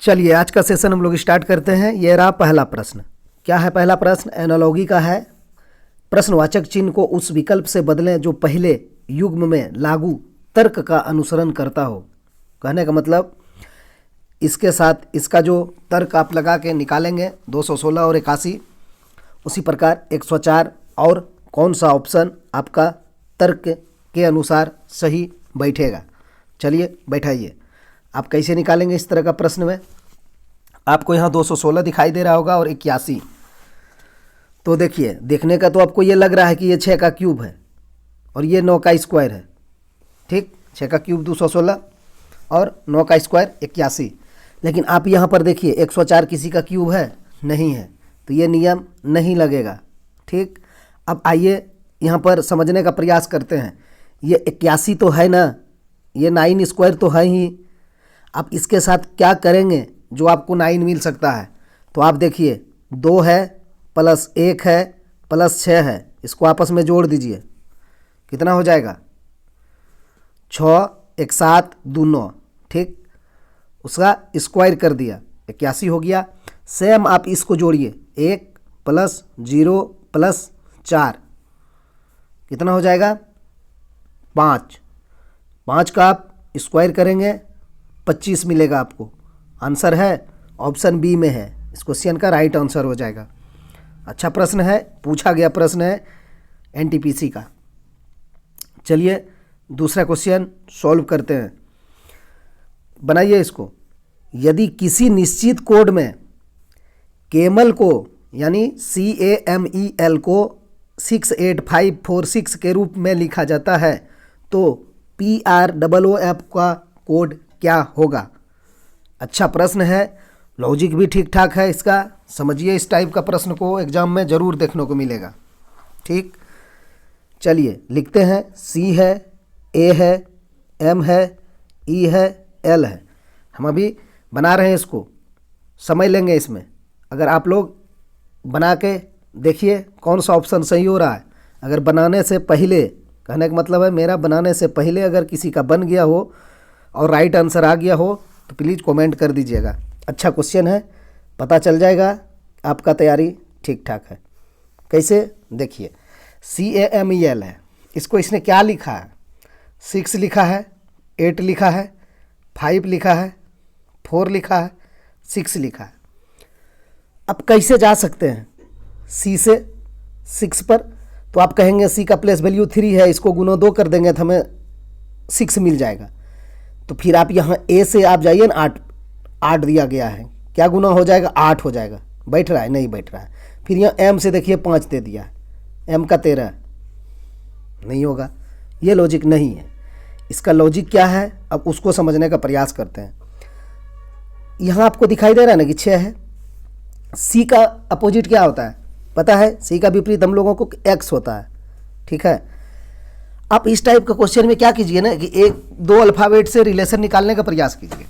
चलिए आज का सेशन हम लोग स्टार्ट करते हैं। ये रहा पहला प्रश्न। क्या है पहला प्रश्न? एनालॉगी का है। प्रश्नवाचक चिन्ह को उस विकल्प से बदलें जो पहले युग्म में लागू तर्क का अनुसरण करता हो। कहने का मतलब इसके साथ इसका जो तर्क आप लगा के निकालेंगे 216 और 81, उसी प्रकार 104 और कौन सा ऑप्शन आपका तर्क के अनुसार सही बैठेगा। चलिए बैठाइए। आप कैसे निकालेंगे इस तरह का प्रश्न में? आपको यहाँ 216 दिखाई दे रहा होगा और 81। तो देखिए, देखने का तो आपको ये लग रहा है कि ये 6 का क्यूब है और ये 9 का स्क्वायर है। ठीक, 6 का क्यूब 216 और 9 का स्क्वायर 81। लेकिन आप यहाँ पर देखिए 104 किसी का क्यूब है नहीं है, तो ये नियम नहीं लगेगा। ठीक, अब आइए यहाँ पर समझने का प्रयास करते हैं। ये 81 तो है ना, ये 9 स्क्वायर तो है ही। आप इसके साथ क्या करेंगे जो आपको 9 मिल सकता है? तो आप देखिए 2 है प्लस 1 है प्लस 6 है, इसको आपस में जोड़ दीजिए। कितना हो जाएगा? 6 1 7 2 9। ठीक, उसका स्क्वायर कर दिया, 81 हो गया। सेम आप इसको जोड़िए, 1 प्लस 0 प्लस 4, कितना हो जाएगा? 5। 5 का आप स्क्वायर करेंगे 25 मिलेगा आपको। आंसर है ऑप्शन बी में है, इस क्वेश्चन का राइट आंसर हो जाएगा। अच्छा प्रश्न है, पूछा गया प्रश्न है एनटीपीसी का। चलिए दूसरा क्वेश्चन सॉल्व करते हैं। बनाइए इसको। यदि किसी निश्चित कोड में केमल को यानी CAMEL को 68546 के रूप में लिखा जाता है तो PROOF का कोड क्या होगा? अच्छा प्रश्न है, लॉजिक भी ठीक ठाक है इसका। समझिए, इस टाइप का प्रश्न को एग्जाम में ज़रूर देखने को मिलेगा। ठीक, चलिए लिखते हैं। C है, A है, M है, E है, L है। हम अभी बना रहे हैं इसको, समय लेंगे इसमें। अगर आप लोग बना के देखिए कौन सा ऑप्शन सही हो रहा है। अगर बनाने से पहले, कहने का मतलब है मेरा बनाने से पहले अगर किसी का बन गया हो और राइट आंसर आ गया हो तो प्लीज़ कमेंट कर दीजिएगा। अच्छा क्वेश्चन है, पता चल जाएगा आपका तैयारी ठीक ठाक है। कैसे? देखिए, CAMEL है, इसको इसने क्या लिखा है? 6 लिखा है, 8 लिखा है, 5 लिखा है, 4 लिखा है, 6 लिखा है। अब कैसे जा सकते हैं C से 6 पर? तो आप कहेंगे C का प्लेस वैल्यू 3 है, इसको गुना 2 कर देंगे तो हमें 6 मिल जाएगा। तो फिर आप यहाँ A से आप जाइए ना, 8 दिया गया है, क्या गुना हो जाएगा? 8 हो जाएगा। बैठ रहा है? नहीं बैठ रहा है। फिर यहाँ M से देखिए 5 दे दिया है, M का 13, नहीं होगा। ये लॉजिक नहीं है। इसका लॉजिक क्या है, अब उसको समझने का प्रयास करते हैं। यहाँ आपको दिखाई दे रहा है ना कि 6 है। C का अपोजिट क्या होता है पता है? C का विपरीत हम लोगों को X होता है। ठीक है, आप इस टाइप का क्वेश्चन में क्या कीजिए ना कि 1-2 अल्फ़ाबेट से रिलेशन निकालने का प्रयास कीजिए।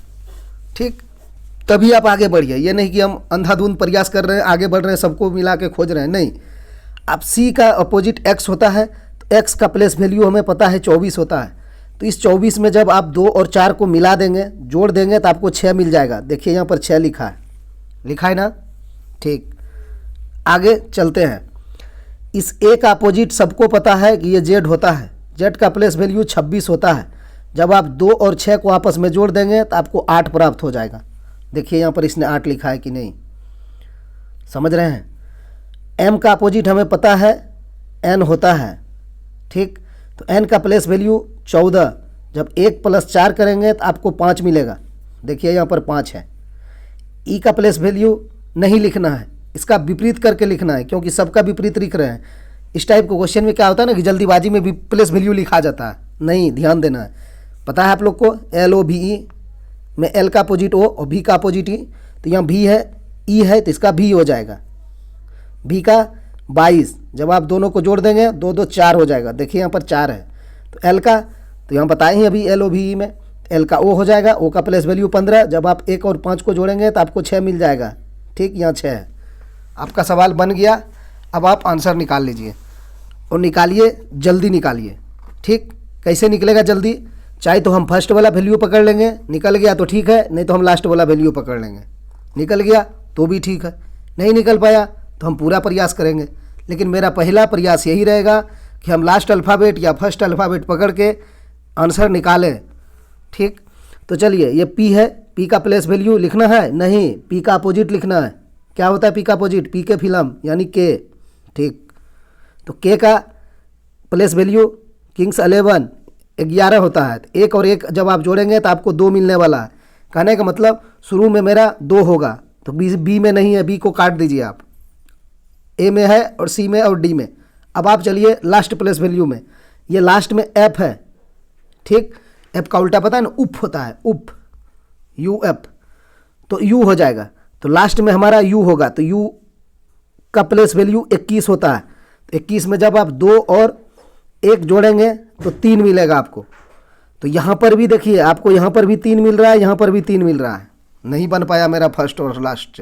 ठीक, तभी आप आगे बढ़िए। ये नहीं कि हम अंधाधुंध प्रयास कर रहे हैं, आगे बढ़ रहे हैं, सबको मिला के खोज रहे हैं, नहीं। आप C का अपोजिट X होता है तो X का प्लेस वैल्यू हमें पता है 24 होता है। तो इस 24 में जब आप 2 और 4 को मिला देंगे, जोड़ देंगे तो आपको 6 मिल जाएगा। देखिए यहाँ पर 6 लिखा है ना। ठीक, आगे चलते हैं। इस A का अपोजिट सबको पता है कि ये Z होता है। Z का प्लेस वैल्यू 26 होता है। जब आप 2 और 6 को आपस में जोड़ देंगे तो आपको 8 प्राप्त हो जाएगा। देखिए यहाँ पर इसने 8 लिखा है कि नहीं, समझ रहे हैं। M का अपोजिट हमें पता है N होता है। ठीक, तो N का प्लेस वैल्यू 14, जब 1 + 4 करेंगे तो आपको 5 मिलेगा। देखिए यहाँ पर 5 है। E का प्लेस वैल्यू नहीं लिखना है, इसका विपरीत करके लिखना है, क्योंकि सबका विपरीत लिख रहे हैं। इस टाइप के क्वेश्चन में क्या होता है ना कि जल्दीबाजी में भी प्लेस वैल्यू लिखा जाता है, नहीं, ध्यान देना है। पता है आप लोग को LOVE में L का अपोजिट O और V का अपोजिट E, तो यहाँ V है, E है, तो इसका V हो जाएगा। V का 22, जब आप दोनों को जोड़ देंगे 2 2 4 हो जाएगा। देखिए यहाँ पर 4 है। तो L का, तो यहाँ बताए ही अभी LOVE में L का O हो जाएगा। O का प्लेस वैल्यू 15, जब आप 1 और 5 को जोड़ेंगे तो आपको 6 मिल जाएगा। ठीक, यहाँ 6 है। आपका सवाल बन गया। अब आप आंसर निकाल लीजिए और निकालिए, जल्दी निकालिए। ठीक, कैसे निकलेगा जल्दी? चाहे तो हम फर्स्ट वाला वैल्यू पकड़ लेंगे, निकल गया तो ठीक है, नहीं तो हम लास्ट वाला वैल्यू पकड़ लेंगे, निकल गया तो भी ठीक है, नहीं निकल पाया तो हम पूरा प्रयास करेंगे। लेकिन मेरा पहला प्रयास यही रहेगा कि हम लास्ट अल्फ़ाबेट या फर्स्ट अल्फ़ाबेट पकड़ के आंसर निकालें। ठीक, तो चलिए, ये पी है, पी का प्लेस वैल्यू लिखना है? नहीं, पी का अपोजिट लिखना है। क्या होता है पी का अपोजिट? पी के फिल्म यानी के। ठीक, तो के का प्लेस वैल्यू किंग्स 11 होता है। एक और एक जब आप जोड़ेंगे तो आपको 2 मिलने वाला है। कहने का मतलब शुरू में मेरा 2 होगा, तो बी में नहीं है, बी को काट दीजिए आप। ए में है और सी में और डी में। अब आप चलिए लास्ट प्लेस वैल्यू में, ये लास्ट में एफ है। ठीक, एफ का उल्टा पता है ना, उप होता है, उप, यू एफ, तो यू हो जाएगा। तो लास्ट में हमारा यू होगा, तो यू का प्लेस वैल्यू 21 होता है। तो 21 में जब आप 2 और 1 जोड़ेंगे तो 3 मिलेगा आपको। तो यहाँ पर भी देखिए, आपको यहाँ पर भी 3 मिल रहा है, यहाँ पर भी 3 मिल रहा है। नहीं बन पाया मेरा फर्स्ट और लास्ट।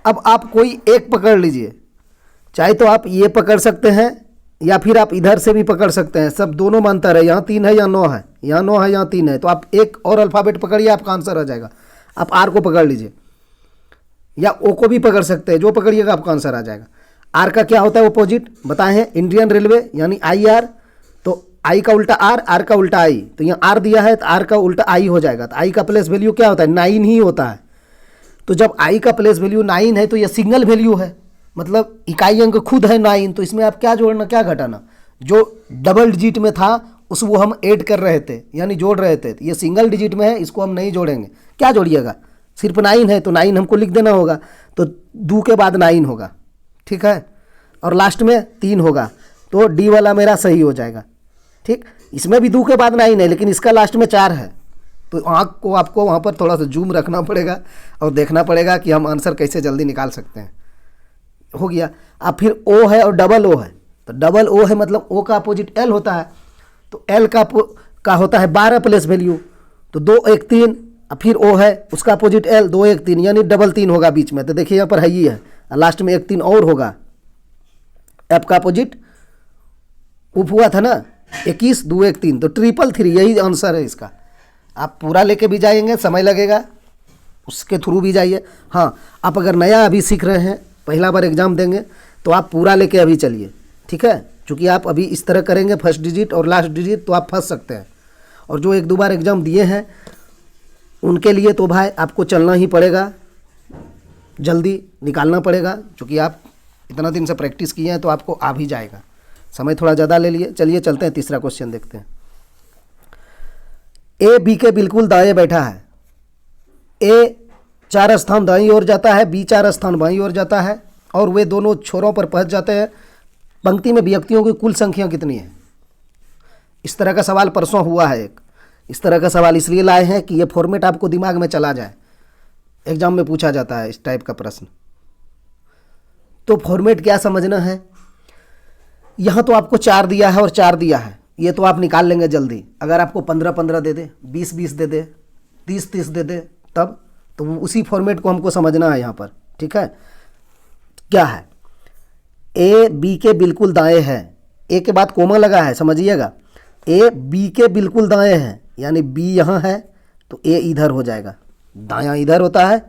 अब आप कोई एक पकड़ लीजिए, चाहे तो आप ये पकड़ सकते हैं या फिर आप इधर से भी पकड़ सकते हैं, सब दोनों में अंतर है। यहाँ 3 है, यहाँ 9 है, यहाँ 9 है, यहाँ 3 है, तो आप एक और अल्फ़ाबेट पकड़िए, आपका आंसर आ जाएगा। आप आर को पकड़ लीजिए या ओ को भी पकड़ सकते हैं, जो पकड़िएगा आपका आंसर आ जाएगा। आर का क्या होता है अपोजिट बताए हैं? इंडियन रेलवे यानी आई आर, तो आई का उल्टा आर, आर का उल्टा आई, तो यहाँ आर दिया है तो आर का उल्टा आई हो जाएगा। तो आई का प्लेस वैल्यू क्या होता है? 9 ही होता है। तो जब आई का प्लेस वैल्यू 9 है तो यह सिंगल वैल्यू है, मतलब इकाई अंक खुद है 9, तो इसमें आप क्या जोड़ना क्या घटाना? जो डबल डिजिट में था उस वो हम ऐड कर रहे थे, यानी जोड़ रहे थे। ये सिंगल डिजिट में है, इसको हम नहीं जोड़ेंगे। क्या जोड़िएगा? सिर्फ 9 है तो 9 हमको लिख देना होगा, तो 2 के बाद 9 होगा, ठीक है, और लास्ट में 3 होगा, तो डी वाला मेरा सही हो जाएगा। ठीक, इसमें भी 2 के बाद 9 है, लेकिन इसका लास्ट में 4 है, तो आँख को आपको वहाँ पर थोड़ा सा जूम रखना पड़ेगा और देखना पड़ेगा कि हम आंसर कैसे जल्दी निकाल सकते हैं। हो गया। अब फिर ओ है और डबल ओ है, तो डबल ओ है मतलब ओ का अपोजिट एल होता है, तो एल का होता है 12 प्लेस वैल्यू, तो 2 1 3, अब फिर ओ है उसका अपोजिट एल, 2 1 3 यानी डबल 3 होगा बीच में। तो देखिए यहाँ पर है ही है, लास्ट में 1 3 और होगा। एफ का अपोजिट उप हुआ था ना, 21 2 1 3, तो 333 यही आंसर है इसका। आप पूरा लेके भी जाएंगे, समय लगेगा, उसके थ्रू भी जाइए। हाँ, आप अगर नया अभी सीख रहे हैं, पहला बार एग्ज़ाम देंगे, तो आप पूरा लेके अभी चलिए, ठीक है, क्योंकि आप अभी इस तरह करेंगे फर्स्ट डिजिट और लास्ट डिजिट तो आप फंस सकते हैं। और जो 1-2 बार एग्ज़ाम दिए हैं उनके लिए तो भाई आपको चलना ही पड़ेगा, जल्दी निकालना पड़ेगा, क्योंकि आप इतना दिन से प्रैक्टिस किए हैं तो आपको आ भी जाएगा। समय थोड़ा ज़्यादा ले लिए। चलिए चलते हैं, तीसरा क्वेश्चन देखते हैं। ए बी के बिल्कुल दाएं बैठा है। ए 4 स्थान दाईं ओर जाता है, बी 4 स्थान बाईं ओर जाता है, और वे दोनों छोरों पर पहुंच जाते हैं। पंक्ति में व्यक्तियों की कुल संख्या कितनी है? इस तरह का सवाल परसों हुआ है एक। इस तरह का सवाल इसलिए लाए हैं कि ये फॉर्मेट आपको दिमाग में चला जाए, एग्जाम में पूछा जाता है इस टाइप का प्रश्न। तो फॉर्मेट क्या समझना है, यहाँ तो आपको 4 दिया है और 4 दिया है, ये तो आप निकाल लेंगे जल्दी। अगर आपको 15-15 दे दे, 20-20 दे दे, 30-30 दे दे, तब तो उसी फॉर्मेट को हमको समझना है यहाँ पर, ठीक है। क्या है? ए बी के बिल्कुल दाएं है, ए के बाद कोमा लगा है, समझिएगा। ए बी के बिल्कुल दाएं है, यानी बी यहाँ है तो ए इधर हो जाएगा, दायां इधर होता है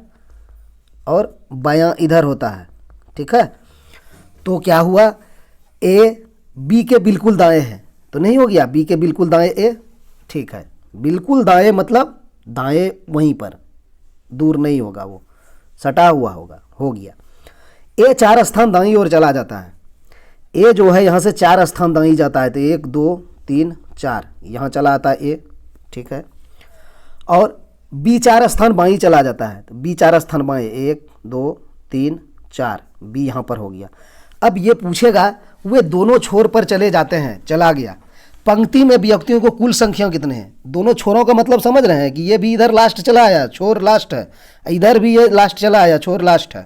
और बायां इधर होता है, ठीक है। तो क्या हुआ? ए बी के बिल्कुल दाएं है, तो नहीं हो गया बी के बिल्कुल दाएं ए, ठीक है। बिल्कुल दाएं मतलब दाएं वहीं पर, दूर नहीं होगा, वो सटा हुआ होगा, हो गया। ए 4 स्थान दाईं ओर चला जाता है। ए जो है यहाँ से 4 स्थान दाईं जाता है, तो 1 2 3 4 यहाँ चला आता है ए, ठीक है। और बी 4 स्थान बाईं चला जाता है, तो बी 4 स्थान बाईं, 1 2 3 4, बी यहाँ पर हो गया। अब ये पूछेगा वे दोनों छोर पर चले जाते हैं, चला गया। पंक्ति में व्यक्तियों को कुल संख्या कितने हैं? दोनों छोरों का मतलब समझ रहे हैं कि ये भी इधर लास्ट चला आया, छोर लास्ट है, इधर भी ये लास्ट चला आया, छोर लास्ट है,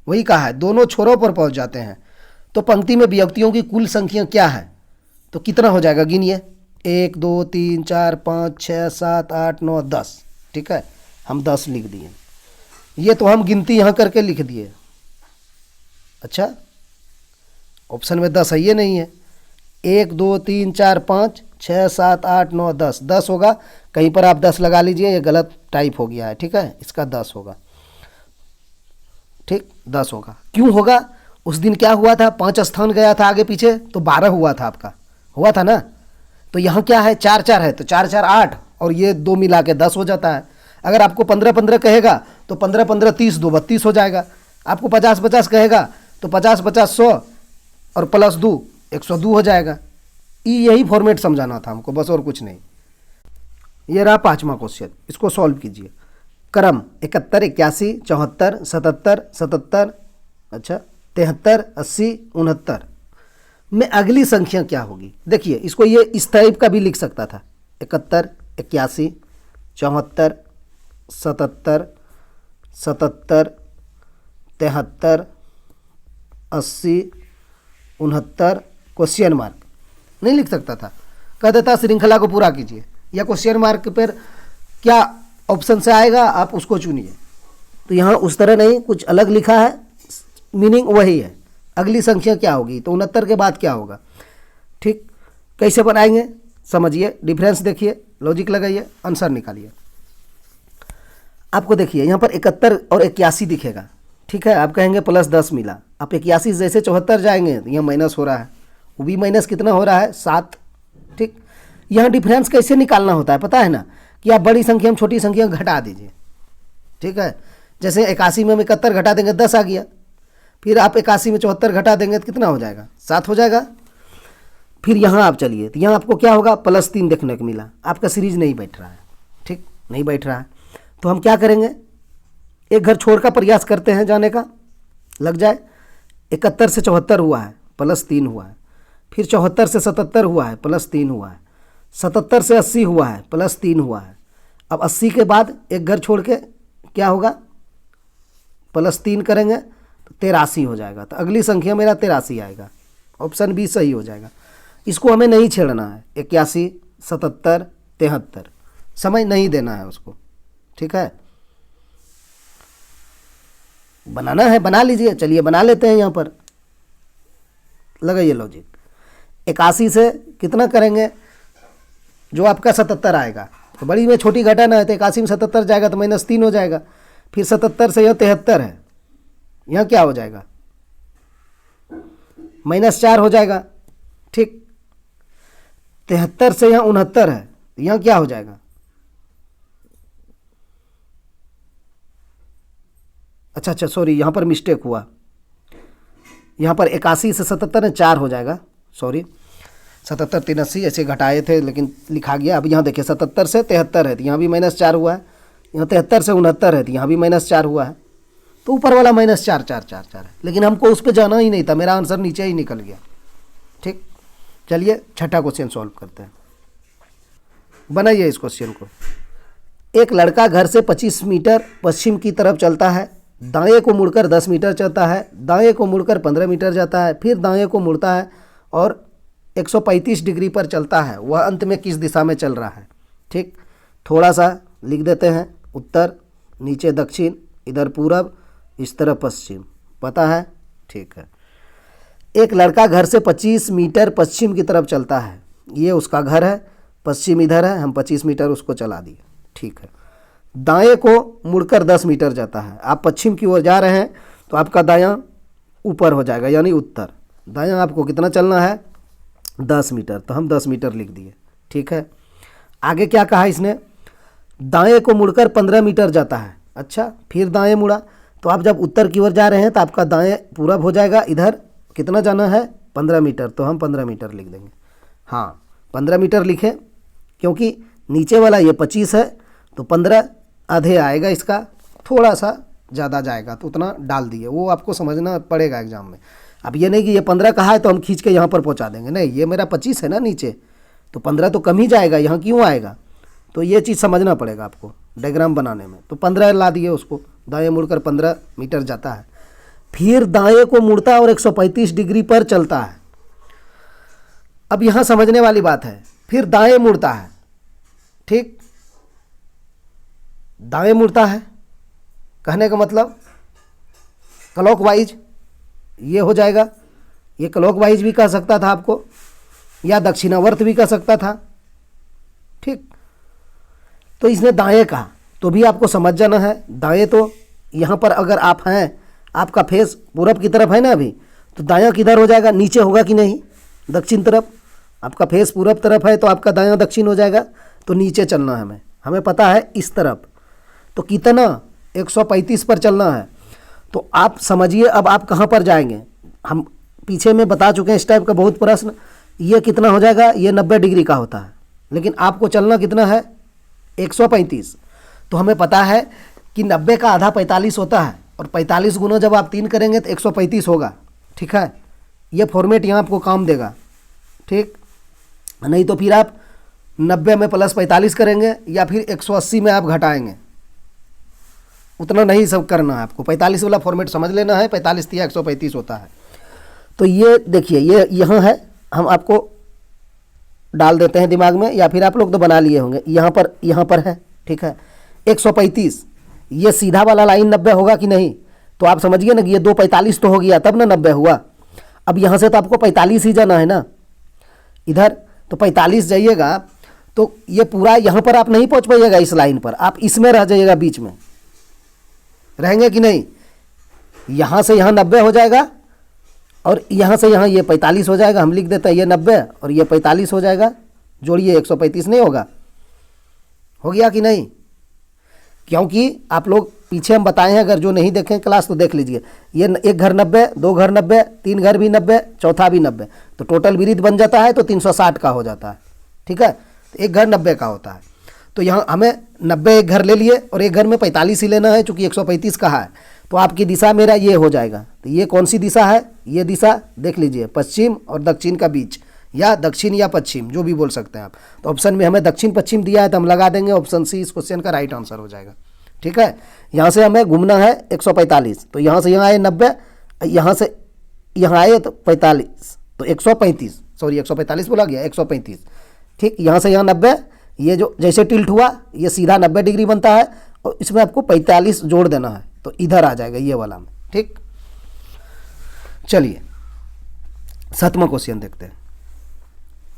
वही कहा है, दोनों छोरों पर पहुंच जाते हैं। तो पंक्ति में व्यक्तियों की कुल संख्या क्या है? तो कितना हो जाएगा, गिनिए। 1 2 3 4 5 6 7 8 9 10, ठीक है, हम 10 लिख दिए। ये तो हम गिनती यहाँ करके लिख दिए। अच्छा, ऑप्शन में 10 है, ये नहीं है। 1 2 3 4 5 6 7 8 9 10, 10 होगा। कहीं पर आप 10 लगा लीजिए, ये गलत टाइप हो गया है, ठीक है, इसका 10 होगा, ठीक, 10 होगा। क्यों होगा? उस दिन क्या हुआ था, 5 स्थान गया था आगे पीछे, तो 12 हुआ था आपका, हुआ था ना। तो यहाँ क्या है, 4 4 है, तो 4 4 8, और ये 2 मिला के 10 हो जाता है। अगर आपको 15 15 कहेगा तो 15 15 30, 2 32 हो जाएगा। आपको 50 50 कहेगा तो 50 50 100 और प्लस 2 102 हो जाएगा। यही फॉर्मेट समझाना था हमको, बस और कुछ नहीं। ये रहा 5वां क्वेश्चन, इसको सॉल्व कीजिए। क्रम 71 81 74 77 77, अच्छा 73 80 69 में अगली संख्या क्या होगी? देखिए, इसको ये इस टाइप का भी लिख सकता था, 71 81 74 77 77 73 80 69 क्वेश्चन मार्क नहीं लिख सकता था, कह देता श्रृंखला को पूरा कीजिए, या क्वेश्चन मार्क पर क्या ऑप्शन से आएगा आप उसको चुनिए। तो यहाँ उस तरह नहीं, कुछ अलग लिखा है, मीनिंग वही है। अगली संख्या क्या होगी, तो 69 के बाद क्या होगा, ठीक। कैसे बनाएंगे समझिए, डिफरेंस देखिए, लॉजिक लगाइए, आंसर निकालिए। आपको देखिए यहाँ पर 71 और 81 दिखेगा, ठीक है, आप कहेंगे प्लस 10 मिला। आप 81 जैसे 74 जाएंगे तो यहाँ माइनस हो रहा है, वो भी माइनस कितना हो रहा है, 7, ठीक। यहाँ डिफरेंस कैसे निकालना होता है पता है ना, कि आप बड़ी संख्या में छोटी संख्या घटा दीजिए, ठीक है। जैसे 81 में हम 71 घटा देंगे 10 आ गया, फिर आप 81 में 74 घटा देंगे तो कितना हो जाएगा, 7 हो जाएगा। फिर यहाँ आप चलिए, तो यहाँ आपको क्या होगा, प्लस 3 देखने को मिला, आपका सीरीज नहीं बैठ रहा है, ठीक, नहीं बैठ रहा है। तो हम क्या करेंगे, एक घर छोड़ का प्रयास करते हैं जाने का, लग जाए। 71 से 74 हुआ है, प्लस 3 हुआ है, फिर 74 से 77 हुआ है, प्लस 3 हुआ है, 77 से 80 हुआ है, प्लस 3 हुआ है। अब 80 के बाद एक घर छोड़ के क्या होगा, प्लस 3 करेंगे तो 83 हो जाएगा। तो अगली संख्या मेरा 83 आएगा, ऑप्शन बी सही हो जाएगा। इसको हमें नहीं छेड़ना है, 81 77 73 समय नहीं देना है उसको, ठीक है। बनाना है बना लीजिए, चलिए बना लेते हैं। यहाँ पर लगाइए लॉजिक, 81 से कितना करेंगे, जो आपका 77 आएगा, तो बड़ी में छोटी घटाना है, तो 81 में 77 जाएगा तो -3 हो जाएगा। फिर 77 से यह 73 है, यहाँ क्या हो जाएगा, -4 हो जाएगा, ठीक। 73 से यहाँ 69 है, यहाँ क्या हो जाएगा, अच्छा सॉरी, यहाँ पर मिस्टेक हुआ, यहाँ पर 81 से 77 में 4 हो जाएगा, सॉरी 77 3 80 ऐसे घटाए थे लेकिन लिखा गया। अब यहाँ देखिए 77 से 73 है, तो यहाँ भी -4 हुआ है, यहाँ 73 से 69 है, तो यहाँ भी -4 हुआ है, तो ऊपर वाला -4 4 4 4 है, लेकिन हमको उस पर जाना ही नहीं था, मेरा आंसर नीचे ही निकल गया, ठीक। चलिए छठा क्वेश्चन सॉल्व करते हैं, बनाइए इस क्वेश्चन को। एक लड़का घर से 25 मीटर पश्चिम की तरफ चलता है, दाएं को मुड़कर 10 मीटर चलता है, दाएं को मुड़कर 15 मीटर जाता है, फिर दाएं को मुड़ता है और 135 डिग्री पर चलता है। वह अंत में किस दिशा में चल रहा है, ठीक। थोड़ा सा लिख देते हैं, उत्तर, नीचे दक्षिण, इधर पूरब, इस तरफ पश्चिम, पता है, ठीक है। एक लड़का घर से 25 मीटर पश्चिम की तरफ चलता है, ये उसका घर है, पश्चिम इधर है, हम 25 मीटर उसको चला दिए, ठीक है। दाएं को मुड़कर 10 मीटर जाता है, आप पश्चिम की ओर जा रहे हैं तो आपका दायां ऊपर हो जाएगा, यानी उत्तर। दायां आपको कितना चलना है, 10 मीटर, तो हम 10 मीटर लिख दिए, ठीक है। आगे क्या कहा इसने, दाएं को मुड़कर 15 मीटर जाता है, अच्छा, फिर दाएं मुड़ा, तो आप जब उत्तर की ओर जा रहे हैं तो आपका दाएं पूरब हो जाएगा, इधर कितना जाना है, 15 मीटर, तो हम 15 मीटर लिख देंगे। हाँ 15 मीटर लिखें, क्योंकि नीचे वाला ये 25 है, तो 15 आधे आएगा, इसका थोड़ा सा ज़्यादा जाएगा, तो उतना डाल दिए, वो आपको समझना पड़ेगा एग्जाम में। अब ये नहीं कि ये 15 कहा है तो हम खींच के यहाँ पर पहुँचा देंगे, नहीं, ये मेरा 25 है ना नीचे, तो 15 तो कम ही जाएगा, यहाँ क्यों आएगा, तो ये चीज़ समझना पड़ेगा आपको डायग्राम बनाने में। तो 15 ला दिए उसको, दाएँ मुड़कर 15 मीटर जाता है, फिर दाएँ को मुड़ता है और 135 डिग्री पर चलता है। अब यहाँ समझने वाली बात है, फिर दाएँ मुड़ता है, ठीक, दाएं मुड़ता है, कहने का मतलब क्लॉकवाइज, ये हो जाएगा, ये क्लॉकवाइज भी कह सकता था आपको, या दक्षिणावर्त भी कह सकता था। ठीक, तो इसने दाएं कहा तो भी आपको समझ जाना है। दाएं तो यहाँ पर अगर आप हैं, आपका फेस पूरब की तरफ है ना अभी, तो दायां किधर हो जाएगा, नीचे होगा कि नहीं, दक्षिण तरफ। आपका फेस पूरब तरफ है तो आपका दायां दक्षिण हो जाएगा, तो नीचे चलना है हमें पता है इस तरफ। तो कितना 135 पर चलना है। तो आप समझिए अब आप कहाँ पर जाएंगे। हम पीछे में बता चुके हैं इस टाइप का बहुत प्रश्न। ये कितना हो जाएगा, ये 90 डिग्री का होता है, लेकिन आपको चलना कितना है 135। तो हमें पता है कि 90 का आधा 45 होता है, और 45 गुना जब आप 3 करेंगे तो 135 होगा। ठीक है, ये फॉर्मेट यहाँ आपको काम देगा। ठीक, नहीं तो फिर आप 90 में प्लस 45 करेंगे या फिर 180 में आप घटाएंगे। उतना नहीं सब करना है आपको, 45 वाला फॉर्मेट समझ लेना है, 45 या 135 होता है। तो ये देखिए, ये यहाँ है, हम आपको डाल देते हैं दिमाग में, या फिर आप लोग तो बना लिए होंगे। यहाँ पर है। ठीक है, 135, ये सीधा वाला लाइन 90 होगा कि नहीं, तो आप समझिए ना कि ये 245 तो हो गया तब ना 90 हुआ। अब यहाँ से तो आपको 45 ही जाना है ना इधर, तो 45 जाइएगा तो ये पूरा यहाँ पर आप नहीं पहुँच पाइएगा इस लाइन पर, आप इसमें रह जाइएगा, बीच में रहेंगे कि नहीं। यहाँ से यहाँ 90 हो जाएगा और यहाँ से यहाँ ये 45 हो जाएगा। हम लिख देते हैं ये 90 और ये 45 हो जाएगा, जोड़िए 135 नहीं होगा, हो गया कि नहीं। क्योंकि आप लोग पीछे हम बताए हैं, अगर जो नहीं देखें क्लास तो देख लीजिए। ये एक घर 90, दो घर 90, तीन घर भी 90, चौथा भी 90, तो टोटल विरीत बन जाता है तो 360 का हो जाता है। ठीक है, तो एक घर 90 का होता है। तो यहाँ हमें 90 एक घर ले लिए और एक घर में 45 ही लेना है, चूँकि 135 कहा है। तो आपकी दिशा मेरा ये हो जाएगा। तो ये कौन सी दिशा है, ये दिशा देख लीजिए, पश्चिम और दक्षिण का बीच, या दक्षिण या पश्चिम जो भी बोल सकते हैं आप। तो ऑप्शन में हमें दक्षिण पश्चिम दिया है तो हम लगा देंगे ऑप्शन सी इस क्वेश्चन का राइट आंसर हो जाएगा। ठीक है, यहाँ से हमें घूमना है 145, तो यहाँ से यहाँ आए 90, यहाँ से यहाँ आए तो 45, तो 135, सॉरी 145 बोला गया, 135। ठीक, यहाँ से यहाँ 90, ये जो जैसे टिल्ट हुआ ये सीधा 90 डिग्री बनता है, और इसमें आपको 45 जोड़ देना है, तो इधर आ जाएगा ये वाला में। ठीक, चलिए 7वां क्वेश्चन देखते हैं।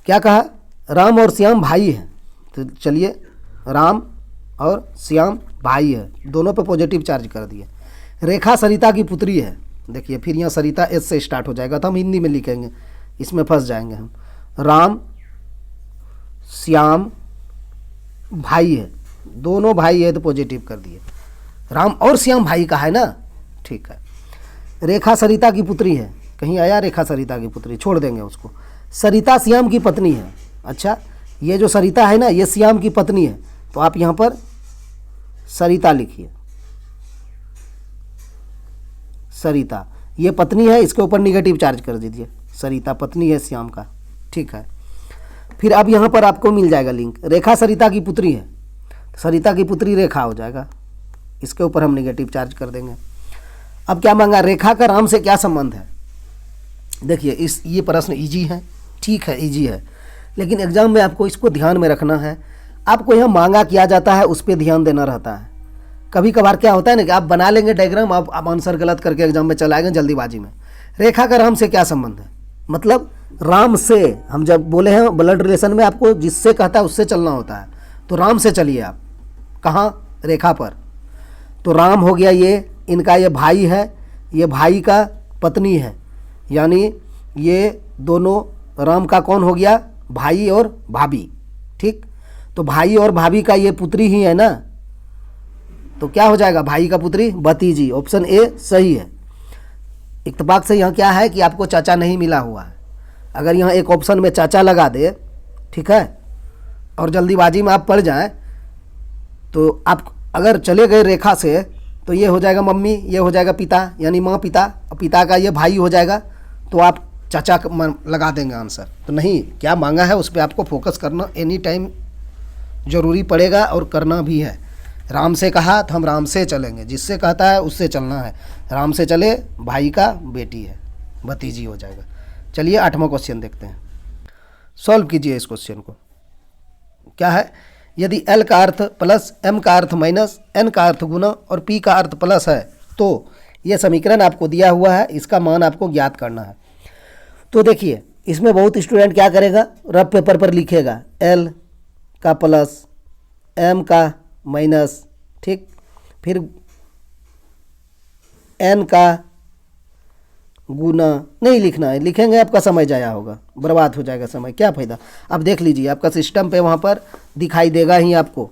क्या कहा, राम और श्याम भाई हैं। तो चलिए, राम और श्याम भाई है, दोनों पे पॉजिटिव चार्ज कर दिए। रेखा सरिता की पुत्री है। देखिए फिर यहाँ सरिता एस से स्टार्ट हो जाएगा, तो हम हिंदी में लिखेंगे, इसमें फंस जाएंगे हम। राम श्याम भाई है, दोनों भाई है तो पॉजिटिव कर दिए। राम और श्याम भाई का है ना, ठीक है। रेखा सरिता की पुत्री है, कहीं आया रेखा सरिता की पुत्री, छोड़ देंगे उसको। सरिता श्याम की पत्नी है। अच्छा, ये जो सरिता है ना ये श्याम की पत्नी है, तो आप यहाँ पर सरिता लिखिए। सरिता ये पत्नी है, इसके ऊपर निगेटिव चार्ज कर दीजिए। सरिता पत्नी है श्याम का, ठीक है। फिर अब यहाँ पर आपको मिल जाएगा लिंक, रेखा सरिता की पुत्री है, सरिता की पुत्री रेखा हो जाएगा, इसके ऊपर हम निगेटिव चार्ज कर देंगे। अब क्या मांगा, रेखा का राम से क्या संबंध है। देखिए ये प्रश्न इजी है, ठीक है इजी है, लेकिन एग्जाम में आपको इसको ध्यान में रखना है। आपको यहाँ मांगा किया जाता है उस पर ध्यान देना रहता है। कभी कभार क्या होता है ना कि आप बना लेंगे डायग्राम, आप आंसर गलत करके एग्जाम में चलाएंगे जल्दीबाजी में। रेखा का राम से क्या संबंध है, मतलब राम से, हम जब बोले हैं ब्लड रिलेशन में आपको जिससे कहता है उससे चलना होता है, तो राम से चलिए आप, कहाँ, रेखा पर। तो राम हो गया ये, इनका ये भाई है, ये भाई का पत्नी है, यानी ये दोनों राम का कौन हो गया, भाई और भाभी, ठीक। तो भाई और भाभी का ये पुत्री ही है ना, तो क्या हो जाएगा, भाई का पुत्री भतीजी, ऑप्शन ए सही है। इत्तेफाक से यहाँ क्या है कि आपको चाचा नहीं मिला हुआ है, अगर यहाँ एक ऑप्शन में चाचा लगा दे, ठीक है, और जल्दीबाजी में आप पड़ जाएं, तो आप अगर चले गए रेखा से तो ये हो जाएगा मम्मी, ये हो जाएगा पिता, यानी माँ पिता, और पिता का ये भाई हो जाएगा, तो आप चाचा लगा देंगे आंसर। तो नहीं, क्या मांगा है उस पर आपको फोकस करना एनी टाइम ज़रूरी पड़ेगा और करना भी है। राम से कहा तो हम राम से चलेंगे, जिससे कहता है उससे चलना है। राम से चले, भाई का बेटी है, भतीजी हो जाएगा। चलिए 8वां क्वेश्चन देखते हैं, सॉल्व कीजिए इस क्वेश्चन को। क्या है, यदि L का अर्थ प्लस M का अर्थ माइनस N का अर्थ गुना और P का अर्थ प्लस है, तो यह समीकरण आपको दिया हुआ है, इसका मान आपको ज्ञात करना है। तो देखिए इसमें बहुत स्टूडेंट क्या करेगा, रफ पेपर पर लिखेगा l का प्लस m का माइनस, ठीक, फिर n का गुना, नहीं लिखना है, लिखेंगे आपका समय जाया होगा, बर्बाद हो जाएगा समय, क्या फ़ायदा। अब देख लीजिए आपका सिस्टम पे वहाँ पर दिखाई देगा ही आपको।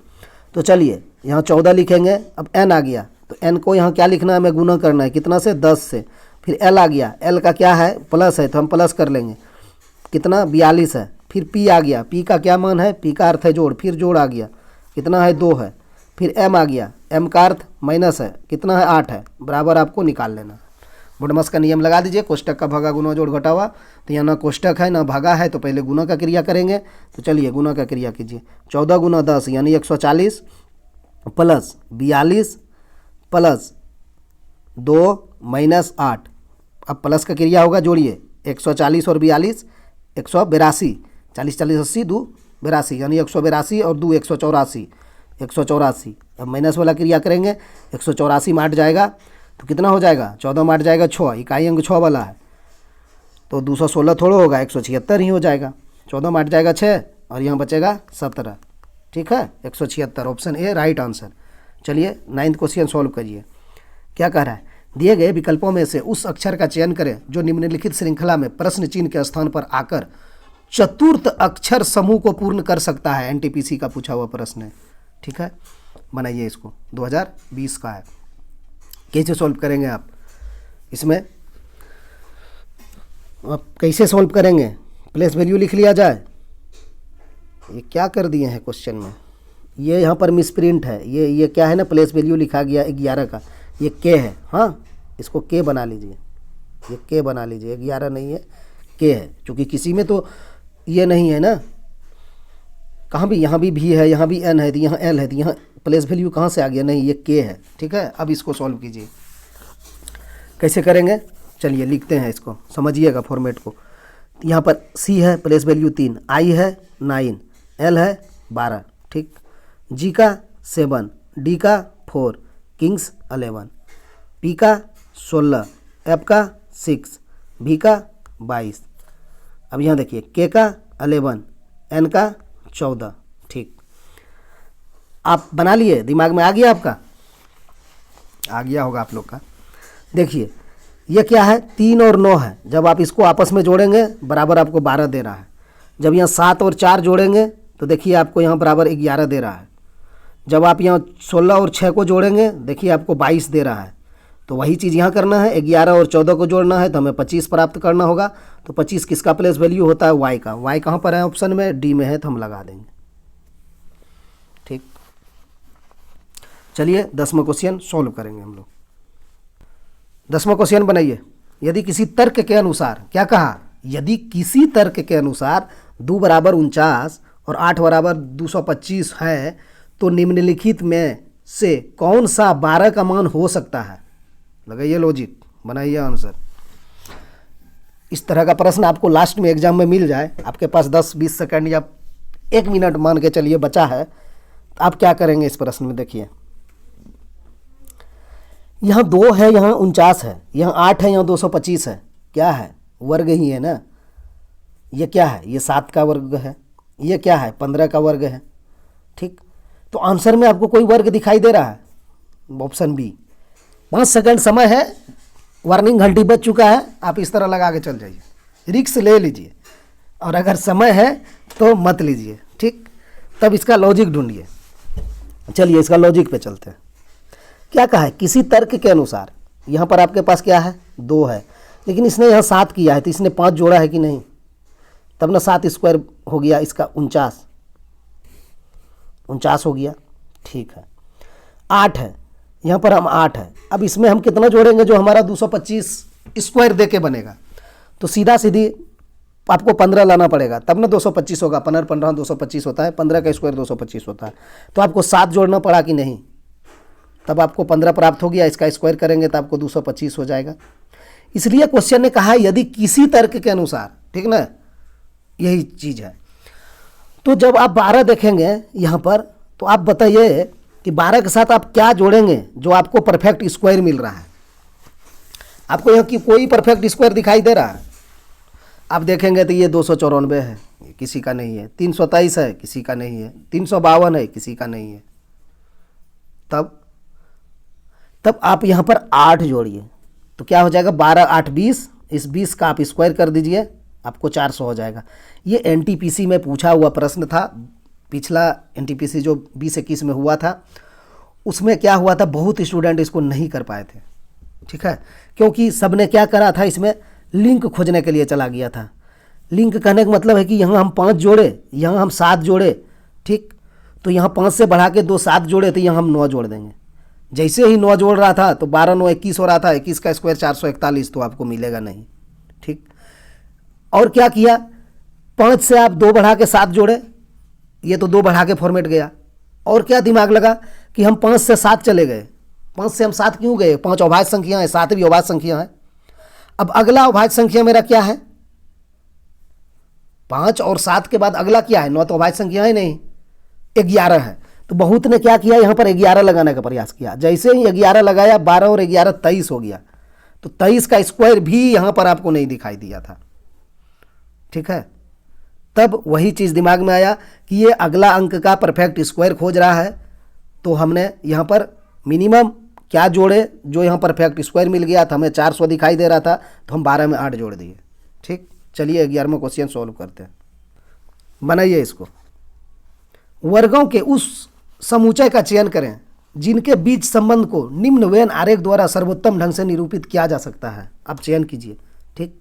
तो चलिए यहाँ 14 लिखेंगे, अब n आ गया तो n को यहाँ क्या लिखना है, हमें गुना करना है, कितना से, 10 से। फिर l आ गया, l का क्या है, प्लस है तो हम प्लस कर लेंगे, कितना, 42 है। फिर p आ गया, p का क्या मान है, p का अर्थ है जोड़, फिर जोड़ आ गया, कितना है, 2 है। फिर m आ गया, m का अर्थ माइनस है, कितना है, 8 है, बराबर आपको निकाल लेना। बोडमस का नियम लगा दीजिए, कोष्टक का भागा गुना जोड़ घटावा। तो यहाँ ना कोष्टक है ना भागा है, तो पहले गुना का क्रिया करेंगे। तो चलिए गुना का क्रिया कीजिए, 14 गुना 10 यानी 140 प्लस 42 प्लस 2 माइनस 8। अब प्लस का क्रिया होगा, जोड़िए 140 और 42, 182, 40 40 80 2 82 यानी 182 और 2 184, 184। अब माइनस वाला क्रिया करेंगे, 184 में 8 जाएगा तो कितना हो जाएगा, 14 में 8 जाएगा 6, इकाई अंक 6 वाला है तो 216 थोड़ा होगा, 176 ही हो जाएगा। 14 में 8 जाएगा 6 और यहाँ बचेगा 17, ठीक है, 176, ऑप्शन ए राइट आंसर। चलिए 9th क्वेश्चन सॉल्व करिए। क्या कह रहा है, दिए गए विकल्पों में से उस अक्षर का चयन करें जो निम्नलिखित श्रृंखला में प्रश्न चिन्ह के स्थान पर आकर चतुर्थ अक्षर समूह को पूर्ण कर सकता है। एनटीपीसी का पूछा हुआ प्रश्न है, ठीक है, बनाइए इसको, 2020 का है। कैसे सॉल्व करेंगे आप, इसमें आप कैसे सॉल्व करेंगे, प्लेस वैल्यू लिख लिया जाए। ये क्या कर दिए हैं क्वेश्चन में, ये यहाँ पर मिसप्रिंट है, ये क्या है ना, प्लेस वैल्यू लिखा गया 11 का, ये के है, हाँ इसको के बना लीजिए, ये के बना लीजिए, 11 नहीं है के है, क्योंकि किसी में तो ये नहीं है ना, कहाँ भी, यहाँ भी है, यहाँ भी एन है, तो यहाँ एल है, तो यहाँ प्लेस वैल्यू कहाँ से आ गया, नहीं ये के है, ठीक है। अब इसको सॉल्व कीजिए, कैसे करेंगे, चलिए लिखते हैं इसको, समझिएगा फॉर्मेट को। यहाँ पर सी है, प्लेस वैल्यू 3, आई है 9, एल है 12, ठीक, जी का 7, डी का 4, किंग्स 11, पी का 16, एफ का 6, भी का 22। अब यहाँ देखिए के का 11, एन का 14, ठीक, आप बना लिए, दिमाग में आ गया आपका, आ गया होगा आप लोग का। देखिए ये क्या है, 3 और 9 है, जब आप इसको आपस में जोड़ेंगे बराबर आपको 12 दे रहा है। जब यहाँ 7 और 4 जोड़ेंगे तो देखिए आपको यहाँ बराबर 11 दे रहा है। जब आप यहाँ 16 और 6 को जोड़ेंगे देखिए आपको 22 दे रहा है। तो वही चीज़ यहाँ करना है, 11 और 14 को जोड़ना है तो हमें 25 प्राप्त करना होगा। तो 25 किसका प्लेस वैल्यू होता है, वाई का। वाई कहाँ पर है, ऑप्शन में डी में है, तो हम लगा देंगे, ठीक। चलिए 10वां क्वेश्चन सॉल्व करेंगे हम लोग। 10वां क्वेश्चन बनाइए। यदि किसी तर्क के अनुसार, क्या कहा, यदि किसी तर्क के अनुसार 2 बराबर 49 और 8 बराबर 225 है तो निम्नलिखित में से कौन सा 12 का मान हो सकता है। लगाइए लॉजिक, बनाइए आंसर। इस तरह का प्रश्न आपको लास्ट में एग्जाम में मिल जाए, आपके पास 10-20 सेकंड या 1 मिनट मान के चलिए बचा है, तो आप क्या करेंगे इस प्रश्न में। देखिए यहाँ 2 है, यहाँ 49 है, यहाँ 8 है, यहाँ 225 है, क्या है, वर्ग ही है ना। ये क्या है, ये 7 का वर्ग है, ये क्या है, 15 का वर्ग है, ठीक। तो आंसर में आपको कोई वर्ग दिखाई दे रहा है, ऑप्शन बी। 5 सेकंड समय है, वार्निंग घंटी बज चुका है, आप इस तरह लगा के चल जाइए, रिक्स ले लीजिए, और अगर समय है तो मत लीजिए, ठीक। तब इसका लॉजिक ढूंढिए। चलिए इसका लॉजिक पे चलते हैं। क्या कहा है, किसी तर्क के अनुसार, यहाँ पर आपके पास क्या है, 2 है, लेकिन इसने यहाँ 7 किया है तो इसने 5 जोड़ा है कि नहीं, तब ना 7 स्क्वायर हो गया इसका 49 हो गया, ठीक है। 8 है, यहाँ पर हम 8 है, अब इसमें हम कितना जोड़ेंगे जो हमारा 225 स्क्वायर दे के बनेगा, तो सीधा सीधी आपको 15 लाना पड़ेगा, तब ना 225 होगा। 15 225 होता है, 15 का स्क्वायर 225 होता है, तो आपको 7 जोड़ना पड़ा कि नहीं, तब आपको 15 प्राप्त हो गया। इसका स्क्वायर करेंगे तो आपको 225 हो जाएगा। इसलिए क्वेश्चन ने कहा यदि किसी तर्क के अनुसार, ठीक ना, यही चीज़ है। तो जब आप 12 देखेंगे यहाँ पर, तो आप बताइए कि 12 के साथ आप क्या जोड़ेंगे जो आपको परफेक्ट स्क्वायर मिल रहा है। आपको यहाँ की कोई परफेक्ट स्क्वायर दिखाई दे रहा है, आप देखेंगे तो ये 294 है, ये किसी का नहीं है। 323 है, किसी का नहीं है। 352 है, किसी का नहीं है। तब आप यहाँ पर 8 जोड़िए तो क्या हो जाएगा, 12 8 20। इस 20 का आप स्क्वायर कर दीजिए, आपको 400 हो जाएगा। ये एनटीपीसी में पूछा हुआ प्रश्न था। पिछला एनटीपीसी जो 2021 में हुआ था उसमें क्या हुआ था, बहुत स्टूडेंट इसको नहीं कर पाए थे, ठीक है, क्योंकि सबने क्या करा था, इसमें लिंक खोजने के लिए चला गया था। लिंक कहने का मतलब है कि यहाँ हम 5 जोड़े, यहाँ हम 7 जोड़े, ठीक, तो यहाँ 5 से बढ़ा के 2 7 जोड़े तो यहाँ हम 9 जोड़ देंगे। जैसे ही 9 जोड़ रहा था तो 12 9 21 हो रहा था, 21 का स्क्वायर 441, तो आपको मिलेगा नहीं, ठीक। और क्या किया, 5 से आप 2 बढ़ा के 7 जोड़े, ये तो 2 बढ़ा के फॉर्मेट गया। और क्या दिमाग लगा कि हम 5 से 7 चले गए। 5 से हम 7 क्यों गए, 5 अभाज्य संख्या है, 7 भी अभाज्य संख्या है। अब अगला अभाज्य संख्या मेरा क्या है, 5 और 7 के बाद अगला क्या है, 9 तो अभाज्य संख्या है नहीं, 11 है। तो बहुत ने क्या किया, यहाँ पर 11 लगाने का प्रयास किया। जैसे ही 11 लगाया, 12 और 11 23 हो गया। तो 23 का स्क्वायर भी यहाँ पर आपको नहीं दिखाई दिया था, ठीक है। तब वही चीज़ दिमाग में आया कि ये अगला अंक का परफेक्ट स्क्वायर खोज रहा है, तो हमने यहाँ पर मिनिमम क्या जोड़े, जो यहाँ परफेक्ट स्क्वायर मिल गया था, हमें 400 दिखाई दे रहा था, तो हम 12 में 8 जोड़ दिए, ठीक। चलिए 11वां क्वेश्चन सॉल्व करते हैं। बनाइए इसको। वर्गों के उस समुच्चय का चयन करें जिनके बीच संबंध को निम्न वेन आरेख द्वारा सर्वोत्तम ढंग से निरूपित किया जा सकता है। आप चयन कीजिए, ठीक।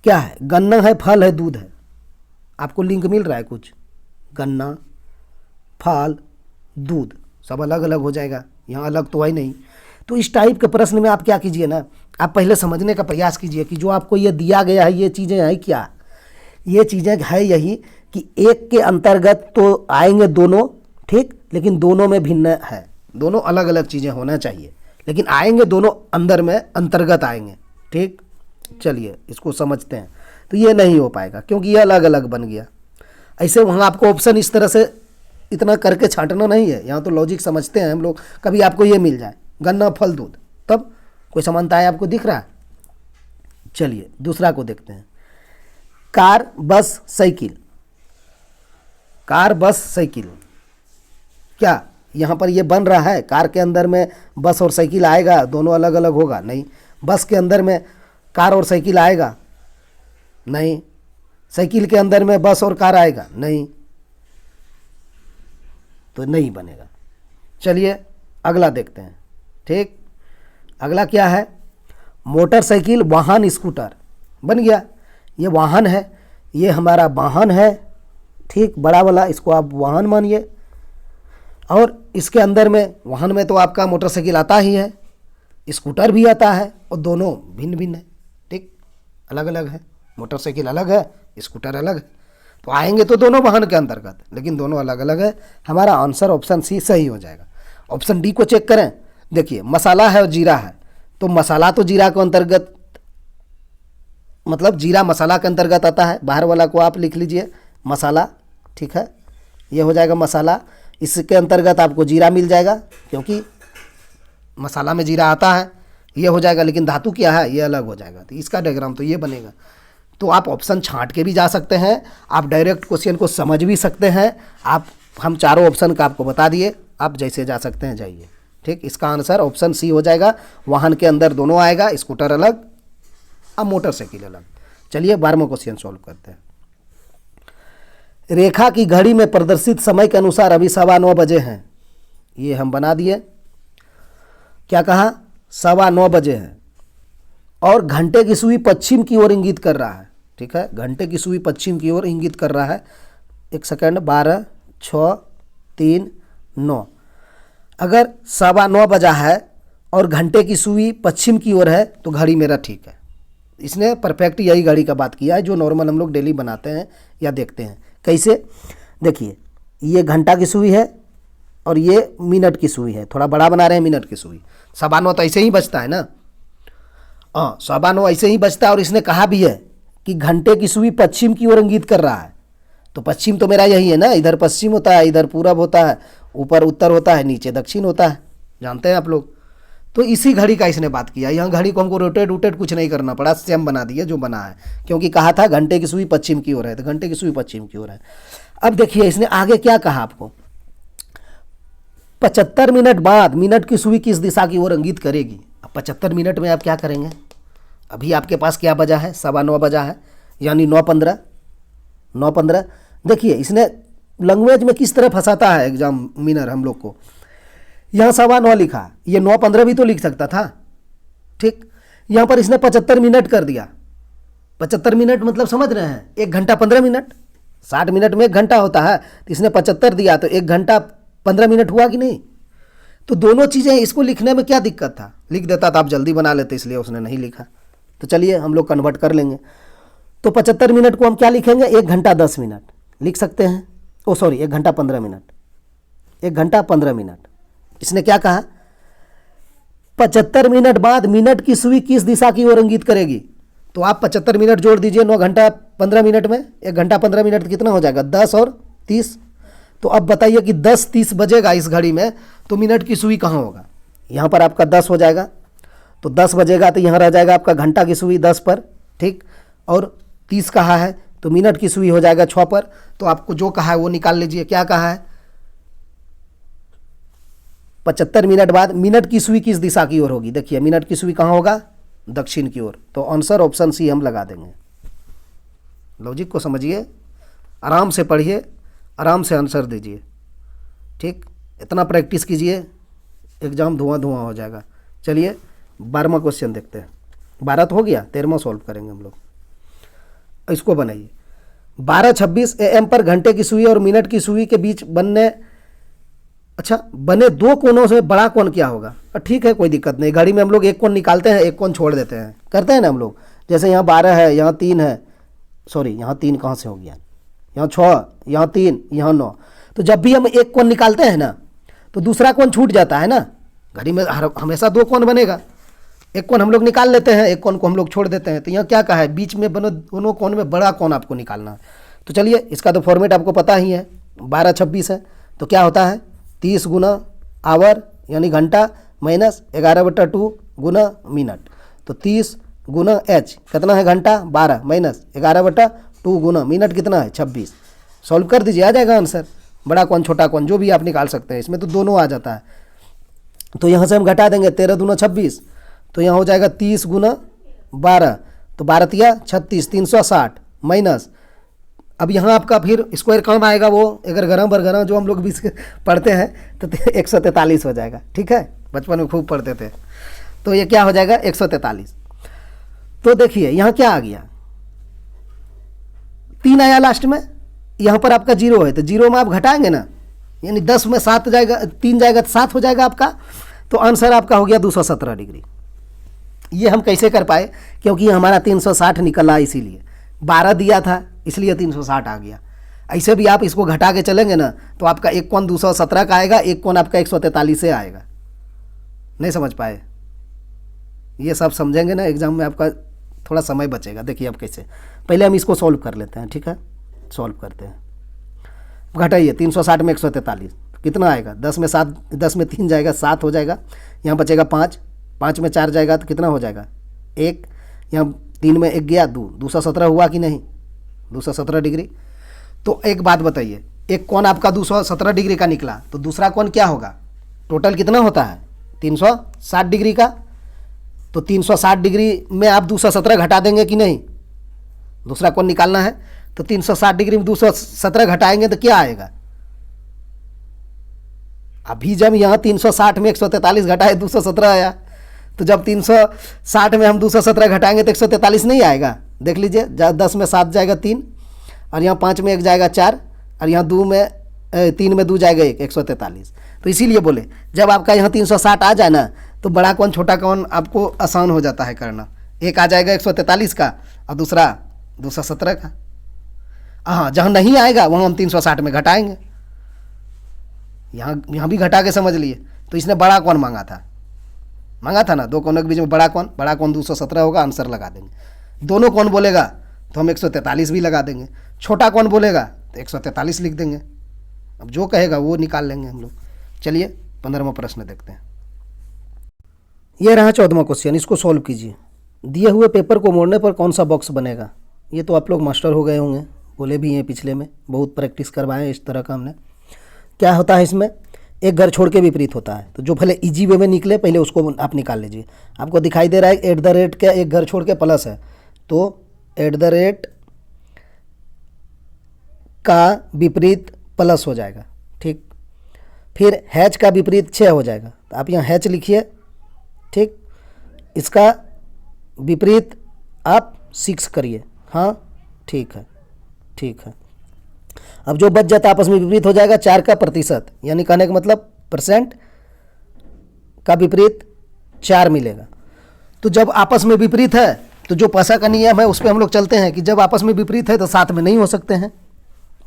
क्या है, गन्ना है, फल है, दूध है। आपको लिंक मिल रहा है कुछ, गन्ना, फल, दूध, सब अलग अलग हो जाएगा, यहाँ अलग तो है नहीं। तो इस टाइप के प्रश्न में आप क्या कीजिए ना, आप पहले समझने का प्रयास कीजिए कि जो आपको ये दिया गया है ये चीज़ें हैं क्या। ये चीज़ें है यही कि एक के अंतर्गत तो आएंगे दोनों, ठीक, लेकिन दोनों में भिन्न है, दोनों अलग अलग चीज़ें होना चाहिए, लेकिन आएंगे दोनों अंदर में, अंतर्गत आएंगे, ठीक। चलिए इसको समझते हैं। तो ये नहीं हो पाएगा क्योंकि ये अलग अलग बन गया। ऐसे वहाँ आपको ऑप्शन इस तरह से इतना करके छांटना नहीं है, यहाँ तो लॉजिक समझते हैं हम लोग। कभी आपको ये मिल जाए गन्ना फल दूध, तब कोई समानता है आपको दिख रहा है। चलिए दूसरा को देखते हैं। Car bus cycle, car bus cycle, क्या यहाँ पर ये बन रहा है, कार के अंदर में बस और साइकिल आएगा, दोनों अलग अलग होगा, नहीं। बस के अंदर में कार और साइकिल आएगा, नहीं। साइकिल के अंदर में बस और कार आएगा, नहीं, तो नहीं बनेगा। चलिए अगला देखते हैं, ठीक। अगला क्या है, मोटरसाइकिल वाहन स्कूटर, बन गया। ये वाहन है, ये हमारा वाहन है, ठीक, बड़ा वाला, इसको आप वाहन मानिए। और इसके अंदर में, वाहन में तो आपका मोटरसाइकिल आता ही है, स्कूटर भी आता है, और दोनों भिन्न भिन्न है, ठीक, अलग अलग है। मोटरसाइकिल अलग है, स्कूटर अलग है, तो आएंगे तो दोनों वाहन के अंतर्गत, लेकिन दोनों अलग अलग है। हमारा आंसर ऑप्शन सी सही हो जाएगा। ऑप्शन डी को चेक करें, देखिए मसाला है और जीरा है, तो मसाला तो जीरा के अंतर्गत, मतलब जीरा मसाला के अंतर्गत आता है। बाहर वाला को आप लिख लीजिए मसाला, ठीक है, ये हो जाएगा मसाला। इसके अंतर्गत आपको जीरा मिल जाएगा क्योंकि मसाला में जीरा आता है, ये हो जाएगा। लेकिन धातु क्या है, ये अलग हो जाएगा, तो इसका डायग्राम तो ये बनेगा। तो आप ऑप्शन छांट के भी जा सकते हैं, आप डायरेक्ट क्वेश्चन को समझ भी सकते हैं। आप, हम चारों ऑप्शन का आपको बता दिए, आप जैसे जा सकते हैं जाइए, ठीक। इसका आंसर ऑप्शन सी हो जाएगा। वाहन के अंदर दोनों आएगा, स्कूटर अलग, अब मोटरसाइकिल अलग। चलिए 12वां क्वेश्चन सॉल्व करते हैं। रेखा की घड़ी में प्रदर्शित समय के अनुसार अभी 9:15 बजे हैं, ये हम बना दिए। क्या कहा, 9:15 बजे है, और घंटे की सुई पश्चिम की ओर इंगित कर रहा है, ठीक है, घंटे की सुई पश्चिम की ओर इंगित कर रहा है। एक सेकंड, 12 6 3 9, अगर 9:15 बजा है और घंटे की सुई पश्चिम की ओर है तो घड़ी मेरा ठीक है। इसने परफेक्ट यही घड़ी का बात किया है जो नॉर्मल हम लोग डेली बनाते हैं या देखते हैं। कैसे, देखिए ये घंटा की सुई है और ये मिनट की सुई है, थोड़ा बड़ा बना रहे हैं मिनट की सुई। 9:15 तो ऐसे ही बजता है ना, हाँ 9:15 ऐसे ही बजता है। और इसने कहा भी है कि घंटे की सुई पश्चिम की ओर इंगित कर रहा है, तो पश्चिम तो मेरा यही है ना, इधर पश्चिम होता है, इधर पूरब होता है, ऊपर उत्तर होता है, नीचे दक्षिण होता है, जानते हैं आप लोग। तो इसी घड़ी का इसने बात किया। यहाँ घड़ी को हमको रोटेट वोटेट कुछ नहीं करना पड़ा, सेम बना दिया जो बना है, क्योंकि कहा था घंटे की सुई पश्चिम की ओर है, तो घंटे की सुई पश्चिम की ओर है। अब देखिए इसने आगे क्या कहा आपको, 75 मिनट बाद मिनट की सुई किस दिशा की ओर इंगित करेगी। अब 75 मिनट में आप क्या करेंगे, अभी आपके पास क्या बजा है, 9:15 बजा है, यानी 9:15। देखिए इसने लैंग्वेज में किस तरह फंसाता है एग्जामिनर हम लोग को। यहाँ 9:15 लिखा, ये 9:15 भी तो लिख सकता था, ठीक। यहाँ पर इसने 75 मिनट कर दिया। 75 मिनट मतलब समझ रहे हैं, 1 घंटा 15 मिनट, 60 मिनट में 1 घंटा होता है, तो इसने 75 दिया तो 1 घंटा 15 मिनट हुआ कि नहीं। तो दोनों चीज़ें, इसको लिखने में क्या दिक्कत था, लिख देता तो आप जल्दी बना लेते, इसलिए उसने नहीं लिखा। तो चलिए हम लोग कन्वर्ट कर लेंगे। तो 75 मिनट को हम क्या लिखेंगे, 1 घंटा 10 मिनट लिख सकते हैं। 1 घंटा 15 मिनट, 1 घंटा 15 मिनट। इसने क्या कहा, 75 मिनट बाद मिनट की सुई किस दिशा की ओर इंगित करेगी। तो आप 75 मिनट जोड़ दीजिए 9 घंटा 15 मिनट में, 1 घंटा 15 मिनट कितना हो जाएगा, 10 और 30। तो अब बताइए कि 10:30 बजेगा इस घड़ी में, तो मिनट की सुई कहाँ होगा, यहाँ पर आपका 10 हो जाएगा। तो 10 बजेगा तो यहाँ रह जाएगा आपका घंटा की सुई 10 पर, ठीक, और 30 कहा है तो मिनट की सुई हो जाएगा 6 पर। तो आपको जो कहा है वो निकाल लीजिए। क्या कहा है, 75 मिनट बाद मिनट की सुई किस दिशा की ओर होगी। देखिए मिनट की सुई कहाँ होगा, दक्षिण की ओर। तो आंसर ऑप्शन सी हम लगा देंगे। लॉजिक को समझिए, आराम से पढ़िए, आराम से आंसर दीजिए, ठीक। इतना प्रैक्टिस कीजिए, एग्जाम धुआं धुआं हो जाएगा। चलिए 12वां क्वेश्चन देखते हैं। 12 तो हो गया, 13वां सॉल्व करेंगे हम लोग। इसको बनाइए, 12:26 AM पर घंटे की सुई और मिनट की सुई के बीच बने 2 कोनों से बड़ा कोण क्या होगा। ठीक है, कोई दिक्कत नहीं, घड़ी में हम लोग एक कोण निकालते हैं, एक कोण छोड़ देते हैं, करते हैं ना हम लोग। जैसे यहाँ 12 है, यहाँ 3 है, सॉरी यहाँ 3 कहाँ से हो गया, यहाँ 6, यहाँ 3, यहाँ 9। तो जब भी हम एक कोण निकालते हैं ना, तो दूसरा कोण छूट जाता है ना। घड़ी में हमेशा 2 कोण बनेगा, एक कोण हम लोग निकाल लेते हैं, एक कोण को हम लोग छोड़ देते हैं। तो यहाँ क्या कहा है, बीच में बने दोनों कोण में बड़ा कोण आपको निकालना है। तो चलिए इसका तो फॉर्मेट आपको पता ही है, 12:26 है तो क्या होता है, 30 गुना आवर यानी घंटा माइनस 11/2 गुना मिनट। तो 30 गुना h कितना है घंटा, 12 माइनस 11/2 गुना मिनट कितना है 26। सॉल्व कर दीजिए, आ जाएगा आंसर। बड़ा कौन छोटा कौन जो भी आप निकाल सकते हैं, इसमें तो दोनों आ जाता है। तो यहाँ से हम घटा देंगे, 13 दूना 26, तो यहाँ हो जाएगा 30 गुना 12, तो 12 तिया 36, 360 माइनस, अब यहाँ आपका फिर स्क्वायर काम आएगा, वो अगर गरम बरगना जो हम लोग भी पढ़ते हैं तो 143 हो जाएगा। ठीक है, बचपन में खूब पढ़ते थे। तो ये क्या हो जाएगा 143। तो देखिए यहाँ क्या आ गया, 3 आया लास्ट में, यहाँ पर आपका 0 है, तो 0 में आप घटाएंगे ना, यानी 10 में 7 जाएगा, 3 जाएगा तो 7 हो जाएगा आपका। तो आंसर आपका हो गया 217 डिग्री। ये हम कैसे कर पाए, क्योंकि हमारा 360 निकला, इसीलिए 12 दिया था इसलिए 360 आ गया। ऐसे भी आप इसको घटा के चलेंगे ना, तो आपका एक कोण 217 का आएगा, एक कोण आपका 143 से आएगा। नहीं समझ पाए, ये सब समझेंगे ना एग्जाम में, आपका थोड़ा समय बचेगा। देखिए अब कैसे, पहले हम इसको सॉल्व कर लेते हैं। ठीक है, सॉल्व करते हैं। घटाइए 360 में 143 कितना आएगा, 10 में 7, 10 में 3 जाएगा 7 हो जाएगा, यहाँ बचेगा 5, 5 में 4 जाएगा तो कितना हो जाएगा 1, यहाँ 3 में 1 गया 2, 217 हुआ कि नहीं, 217 डिग्री। तो एक बात बताइए, एक कोण आपका 217 डिग्री का निकला, तो दूसरा कोण क्या होगा, टोटल कितना होता है 360 डिग्री का। तो 360 डिग्री में आप 217 घटा देंगे कि नहीं, दूसरा कोण निकालना है, तो 360 डिग्री में 217 घटाएंगे तो क्या आएगा। अभी जब यहाँ 360 में 143 घटाए 217 आया, तो जब 360 में हम 217 घटाएंगे तो 143 नहीं आएगा। देख लीजिए, 10 में 7 जाएगा 3, और यहाँ 5 में 1 जाएगा 4, और यहाँ 3 में 2 जाएगा 1, 143। तो इसीलिए बोले जब आपका यहाँ 360 आ जाए ना, तो बड़ा कौन छोटा कौन आपको आसान हो जाता है करना। एक आ जाएगा 143 का और दूसरा 217 का। हाँ, जहाँ नहीं आएगा वहाँ हम 360 में घटाएंगे। यहाँ भी घटा के समझ लिए। तो इसने बड़ा कौन मांगा था ना, 2 कोनों के बीच में बड़ा कौन 217 होगा, आंसर लगा देंगे। दोनों कौन बोलेगा तो हम 143 भी लगा देंगे, छोटा कौन बोलेगा तो 143 लिख देंगे। अब जो कहेगा वो निकाल लेंगे हम लोग। चलिए 15वां प्रश्न देखते हैं। ये रहा 14वां क्वेश्चन, इसको सॉल्व कीजिए। दिए हुए पेपर को मोड़ने पर कौन सा बॉक्स बनेगा? ये तो आप लोग मास्टर हो गए होंगे, बोले भी हैं पिछले में, बहुत प्रैक्टिस करवाएं इस तरह का हमने। क्या होता है इसमें? एक घर छोड़ के विपरीत होता है, तो जो पहले इजी वे में निकले पहले उसको आप निकाल लीजिए। आपको दिखाई दे रहा है एट द रेट का एक घर छोड़ के प्लस है, तो एट द रेट का विपरीत प्लस हो जाएगा, ठीक। फिर हैच का विपरीत 6 हो जाएगा, तो आप यहाँ हैच लिखिए, ठीक। इसका विपरीत आप 6 करिए, हाँ ठीक है, ठीक है। अब जो बच जाता है आपस में विपरीत हो जाएगा 4 का प्रतिशत, यानी कहने का मतलब परसेंट का विपरीत 4 मिलेगा। तो जब आपस में विपरीत है तो जो पासा का नियम है उस पर हम लोग चलते हैं कि जब आपस में विपरीत है तो साथ में नहीं हो सकते हैं,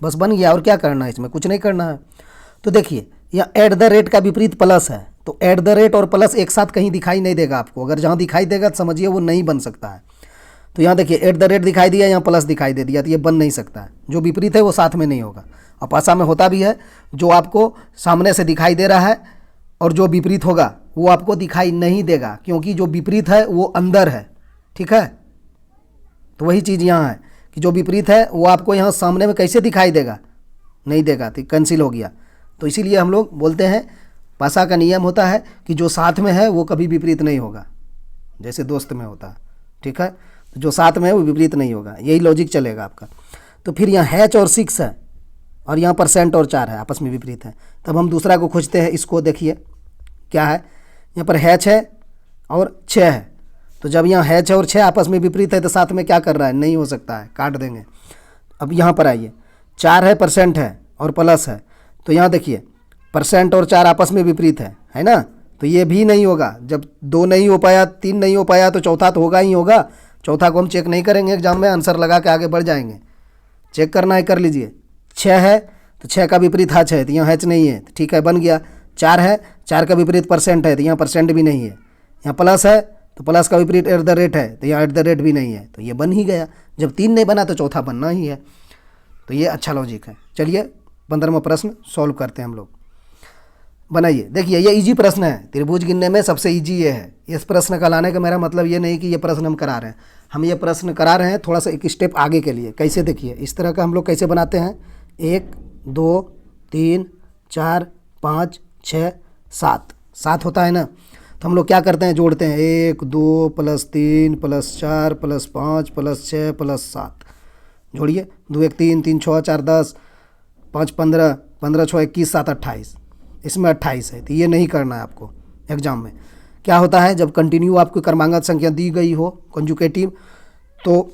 बस बन गया। और क्या करना है इसमें? कुछ नहीं करना है। तो देखिए यहाँ एट द रेट का विपरीत प्लस है, तो एट द रेट और प्लस एक साथ कहीं दिखाई नहीं देगा आपको, अगर जहाँ दिखाई देगा तो समझिए वो नहीं बन सकता है। तो यहाँ देखिए एट द रेट दिखाई दिया, यहाँ प्लस दिखाई दे दिया, तो ये बन नहीं सकता है। जो विपरीत है वो साथ में नहीं होगा। और पासा में होता भी है, जो आपको सामने से दिखाई दे रहा है और जो विपरीत होगा वो आपको दिखाई नहीं देगा, क्योंकि जो विपरीत है वो अंदर है, ठीक है। तो वही चीज़ यहाँ है कि जो विपरीत है वो आपको यहाँ सामने में कैसे दिखाई देगा? नहीं देगा, तो कैंसिल हो गया। तो इसीलिए हम लोग बोलते हैं पासा का नियम होता है कि जो साथ में है वो कभी विपरीत नहीं होगा, जैसे दोस्त में होता है, ठीक है। तो जो साथ में है वो विपरीत नहीं होगा, यही लॉजिक चलेगा आपका। तो फिर यहाँ हैच और 6 है और यहाँ परसेंट और 4 है, आपस में विपरीत है। तब हम दूसरा को खोजते हैं, इसको देखिए क्या है, यहाँ पर हैच है और 6 है। तो जब यहाँ हैच और 6 आपस में विपरीत है तो साथ में क्या कर रहा है? नहीं हो सकता है, काट देंगे। अब यहाँ पर आइए, 4 है, परसेंट है और प्लस है, तो यहाँ देखिए परसेंट और 4 आपस में विपरीत है ना। तो ये भी नहीं होगा। जब 2 नहीं हो पाया, 3 नहीं हो पाया, तो चौथा तो होगा ही होगा। चौथा को हम चेक नहीं करेंगे एग्जाम में, आंसर लगा के आगे बढ़ जाएंगे। चेक करना है कर लीजिए। 6 है तो 6 का विपरीत हैच है, तो यहाँ हैच नहीं है, तो ठीक है बन गया। 4 है, 4 का विपरीत परसेंट है, तो यहाँ परसेंट भी नहीं है। यहाँ प्लस है तो प्लस का विपरीत एट द रेट है, तो यहाँ एट द रेट भी नहीं है, तो ये बन ही गया। जब 3 नहीं बना तो चौथा बनना ही है। तो ये अच्छा लॉजिक है। चलिए 15वां प्रश्न सॉल्व करते हैं हम लोग। बनाइए, देखिए ये इजी प्रश्न है, त्रिभुज गिनने में सबसे इजी ये है। इस प्रश्न का लाने का मेरा मतलब ये नहीं कि ये प्रश्न हम करा रहे हैं, हम ये प्रश्न करा रहे हैं थोड़ा सा एक स्टेप आगे के लिए। कैसे? देखिए इस तरह का हम लोग कैसे बनाते हैं, 1 2 3 4 5 6 7 7 होता है ना। तो हम लोग क्या करते हैं? जोड़ते हैं 1 2 + 3 + 4 + 5 + 6 + 7। जोड़िए, 2 1 3 3 6 4 10 5 15 15 6 21 7 28। इसमें 28 है, तो ये नहीं करना है आपको एग्जाम में। क्या होता है जब कंटिन्यू आपको क्रमांगत संख्या दी गई हो कंजुकेटिव, तो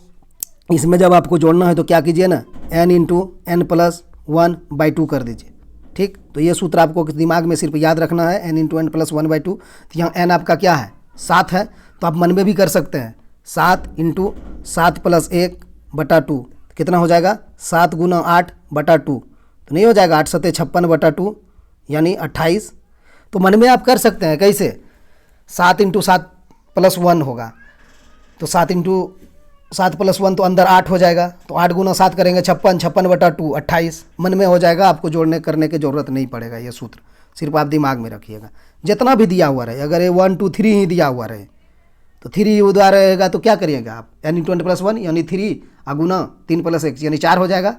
इसमें जब आपको जोड़ना है तो क्या कीजिए ना, n × n + 1/2 कर दीजिए, ठीक। तो ये सूत्र आपको दिमाग में सिर्फ याद रखना है, n × n + 1/2। तो यहाँ n आपका क्या है? 7 है, तो आप मन में भी कर सकते हैं, 7 × 7 + 1/2 कितना हो जाएगा? 7 × 8/2, तो नहीं हो जाएगा 8 × 7 = 56/2 यानी 28। तो मन में आप कर सकते हैं कैसे? 7 × 7 + 1 होगा, तो 7 × 7 + 1 तो अंदर 8 हो जाएगा, तो 8 × 7 करेंगे 56, 56/2 28। मन में हो जाएगा, आपको जोड़ने करने की ज़रूरत नहीं पड़ेगा। ये सूत्र सिर्फ आप दिमाग में रखिएगा। जितना भी दिया हुआ रहे, अगर ये 1 2 3 ही दिया हुआ रहे तो 3 उधर रहेगा, तो क्या करिएगा आप? n × n + 1 यानी 3 गुना 3 + 1 यानी 4 हो जाएगा।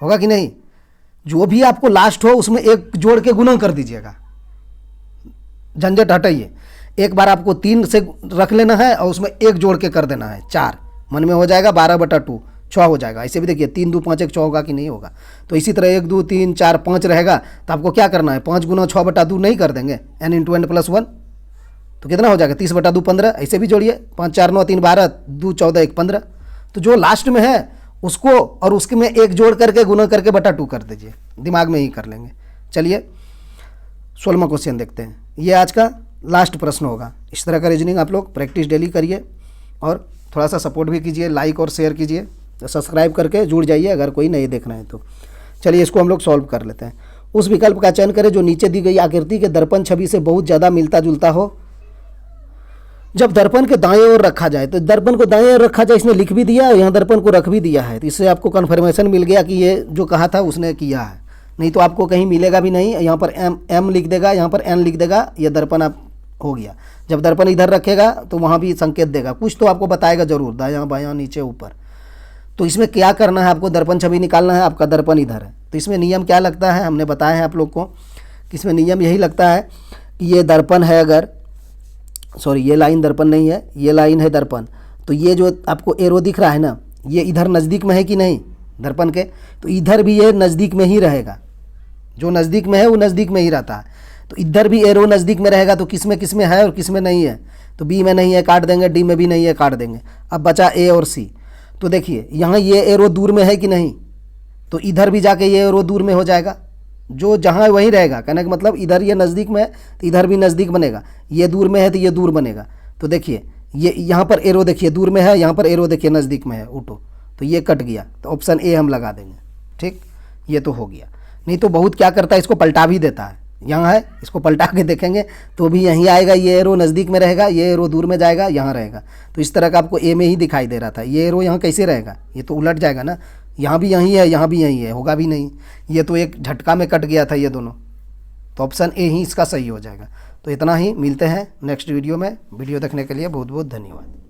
होगा कि नहीं? जो भी आपको लास्ट हो उसमें एक जोड़ के गुना कर दीजिएगा, झंझट हटाइए। एक बार आपको 3 से रख लेना है और उसमें एक जोड़ के कर देना है 4, मन में हो जाएगा 12/2 6 हो जाएगा। ऐसे भी देखिए 3 2 5 1 6 होगा कि नहीं होगा। तो इसी तरह 1 2 3 4 5 रहेगा, तो आपको क्या करना है? 5 × 6/2 नहीं कर देंगे, n × n + 1, तो कितना हो जाएगा? 30/2 15। ऐसे भी जोड़िए, 5 4 9 3 12 2 14 1 15। तो जो लास्ट में है उसको और उसके में एक जोड़ करके गुना करके /2 कर दीजिए, दिमाग में ही कर लेंगे। चलिए 16वां क्वेश्चन देखते हैं। ये आज का लास्ट प्रश्न होगा। इस तरह का रीजनिंग आप लोग प्रैक्टिस डेली करिए और थोड़ा सा सपोर्ट भी कीजिए, लाइक और शेयर कीजिए, तो सब्सक्राइब करके जुड़ जाइए अगर कोई नहीं देखना है तो। चलिए इसको हम लोग सॉल्व कर लेते हैं। उस विकल्प का चयन करें जो नीचे दी गई आकृति के दर्पण छवि से बहुत ज़्यादा मिलता जुलता हो। जब दर्पण के दाएं ओर रखा जाए, तो दर्पण को दाएं ओर रखा जाए, इसने लिख भी दिया और यहाँ दर्पण को रख भी दिया है, तो इससे आपको कन्फर्मेशन मिल गया कि ये जो कहा था उसने किया है। नहीं तो आपको कहीं मिलेगा भी नहीं। यहाँ पर m लिख देगा, यहाँ पर n लिख देगा, ये दर्पण आप हो गया। जब दर्पण इधर रखेगा तो वहाँ भी संकेत देगा, कुछ तो आपको बताएगा ज़रूर, दायां बायां नीचे ऊपर। तो इसमें क्या करना है, आपको दर्पण छवि निकालना है, आपका दर्पण इधर है। तो इसमें नियम क्या लगता है, हमने बताया है आप लोग को कि इसमें नियम यही लगता है कि ये दर्पण है, अगर सॉरी ये लाइन दर्पण नहीं है, ये लाइन है दर्पण, तो ये जो आपको एरो दिख रहा है ना, ये इधर नज़दीक में है कि नहीं दर्पण के, तो इधर भी ये नज़दीक में ही रहेगा। जो नज़दीक में है वो नज़दीक में ही रहता है। तो इधर भी एरो नज़दीक में रहेगा, तो किस में है और किस में नहीं है, तो बी में नहीं है काट देंगे, डी में भी नहीं है काट देंगे। अब बचा ए और सी। तो देखिए यहाँ ये एरो दूर में है कि नहीं, तो इधर भी जाके ये एरो दूर में हो जाएगा, जो जहाँ वहीं रहेगा। कहने का मतलब इधर ये नज़दीक में है तो इधर भी नज़दीक बनेगा, ये दूर में है तो ये दूर बनेगा। तो देखिए ये यहाँ पर एरो देखिए दूर में है, यहाँ पर एरो देखिए नज़दीक में है उठो, तो ये कट गया, तो ऑप्शन ए हम लगा देंगे। ठीक, ये तो हो गया। नहीं तो बहुत क्या करता है, इसको पलटा भी देता है। यहाँ है, इसको पलटा के देखेंगे तो भी यहीं आएगा, ये एरो नज़दीक में रहेगा, ये एरो दूर में जाएगा, यहाँ रहेगा। तो इस तरह का आपको ए में ही दिखाई दे रहा था, ये एरो यहाँ कैसे रहेगा, ये तो उलट जाएगा ना, यहाँ भी यहीं है, यहाँ भी यहीं है, होगा भी नहीं। ये तो एक झटका में कट गया था ये दोनों, तो ऑप्शन ए ही इसका सही हो जाएगा। तो इतना ही, मिलते हैं नेक्स्ट वीडियो में। वीडियो देखने के लिए बहुत बहुत धन्यवाद।